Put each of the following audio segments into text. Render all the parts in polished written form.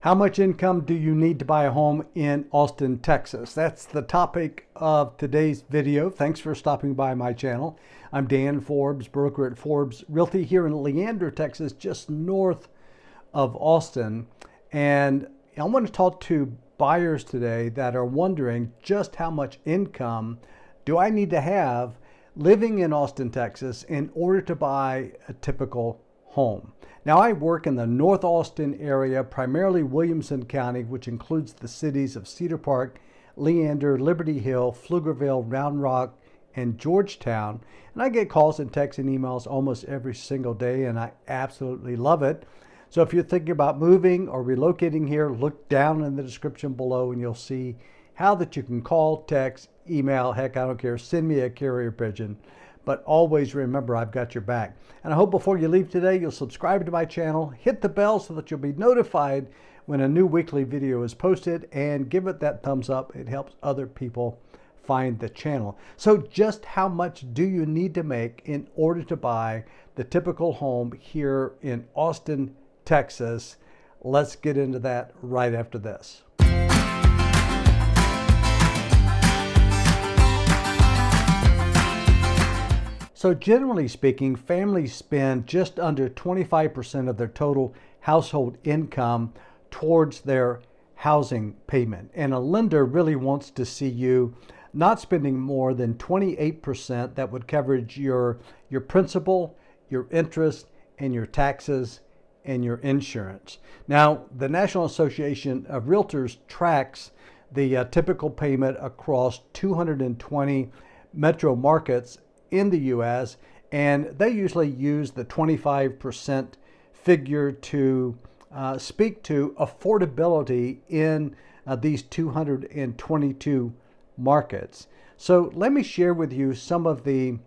How much income do you need to buy a home in Austin, Texas? That's the topic of today's video. Thanks for stopping by my channel. I'm Dan Forbes, broker at Forbes Realty here in Leander, Texas, just north of Austin. And I want to talk to buyers today that are wondering just how much income do I need to have living in Austin, Texas in order to buy a typical home. Now, I work in the North Austin area, primarily Williamson County, which includes the cities of Cedar Park, Leander, Liberty Hill, Pflugerville, Round Rock, and Georgetown. And I get calls and texts and emails almost every single day, and I absolutely love it. So if you're thinking about moving or relocating here, look down in the description below and you'll see how that you can call, text, email, heck, I don't care, send me a carrier pigeon. But always remember, I've got your back. And I hope before you leave today, you'll subscribe to my channel, hit the bell so that you'll be notified when a new weekly video is posted, and give it that thumbs up. It helps other people find the channel. So just how much do you need to make in order to buy the typical home here in Austin, Texas? Let's get into that right after this. So generally speaking, families spend just under 25% of their total household income towards their housing payment. And a lender really wants to see you not spending more than 28%. That would cover your principal, your interest, and your taxes and your insurance. Now, the National Association of Realtors tracks the typical payment across 220 metro markets in the U.S., and they usually use the 25% figure to speak to affordability in these 222 markets. So let me share with you some of the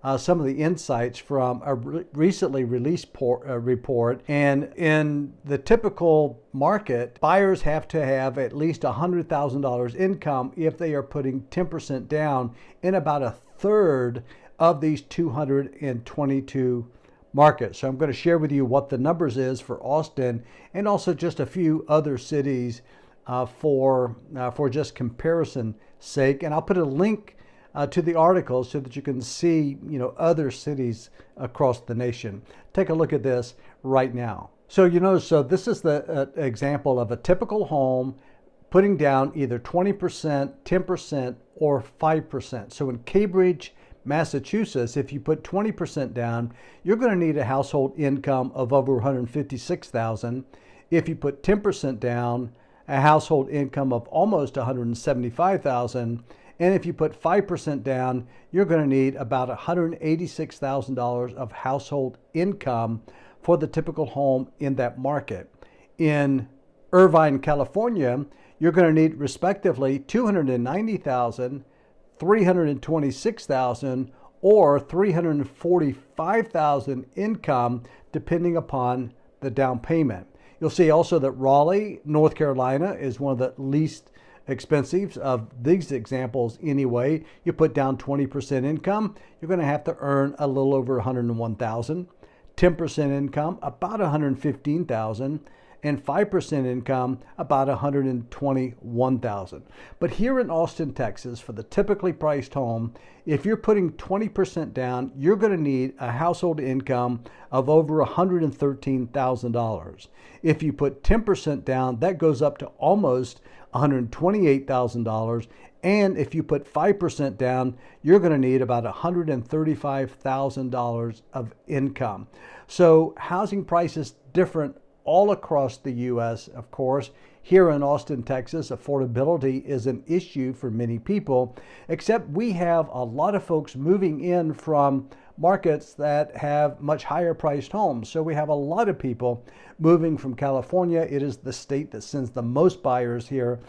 insights from a recently released report. And in the typical market, buyers have to have at least $100,000 income if they are putting 10% down in about a third of these 222 markets. So I'm going to share with you what the numbers is for Austin and also just a few other cities for just comparison sake. And I'll put a link to the article so that you can see, other cities across the nation. Take a look at this right now. So so this is the example of a typical home putting down either 20%, 10%, or 5%. So in Cambridge, Massachusetts, if you put 20% down, you're going to need a household income of over $156,000. If you put 10% down, a household income of almost $175,000. And if you put 5% down, you're going to need about $186,000 of household income for the typical home in that market. In Irvine, California, you're going to need respectively $290,000, $326,000, or $345,000 income, depending upon the down payment. You'll see also that Raleigh, North Carolina, is one of the least expensive of these examples anyway. You put down 20% income, you're going to have to earn a little over $101,000. 10% income, about $115,000. And 5% income, about $121,000. But here in Austin, Texas, for the typically priced home, if you're putting 20% down, you're going to need a household income of over $113,000. If you put 10% down, that goes up to almost $128,000. And if you put 5% down, you're going to need about $135,000 of income. So housing prices different all across the U.S., of course. Here in Austin, Texas, affordability is an issue for many people, except we have a lot of folks moving in from markets that have much higher priced homes. So we have a lot of people moving from California. It is the state that sends the most buyers here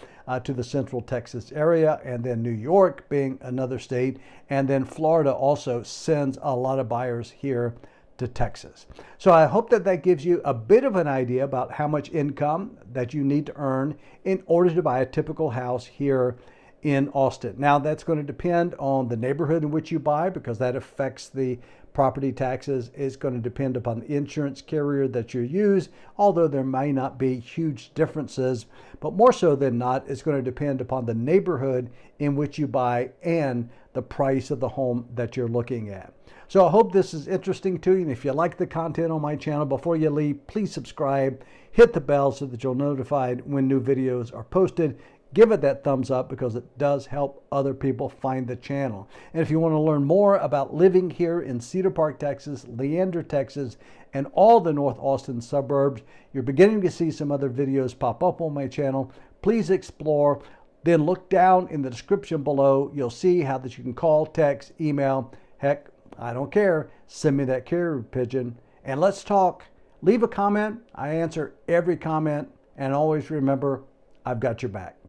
to the Central Texas area, and then New York being another state, and then Florida also sends a lot of buyers here to Texas. So I hope that that gives you a bit of an idea about how much income that you need to earn in order to buy a typical house here in Austin. Now, that's going to depend on the neighborhood in which you buy, because that affects the property taxes. It's going to depend upon the insurance carrier that you use, although there may not be huge differences. But more so than not, it's going to depend upon the neighborhood in which you buy and the price of the home that you're looking at. So I hope this is interesting to you. And if you like the content on my channel, before you leave, please subscribe, hit the bell so that you'll be notified when new videos are posted. Give it that thumbs up because it does help other people find the channel. And if you want to learn more about living here in Cedar Park, Texas, Leander, Texas, and all the North Austin suburbs, you're beginning to see some other videos pop up on my channel. Please explore. Then look down in the description below. You'll see how that you can call, text, email. Heck, I don't care. Send me that carrier pigeon and let's talk. Leave a comment. I answer every comment. And always remember, I've got your back.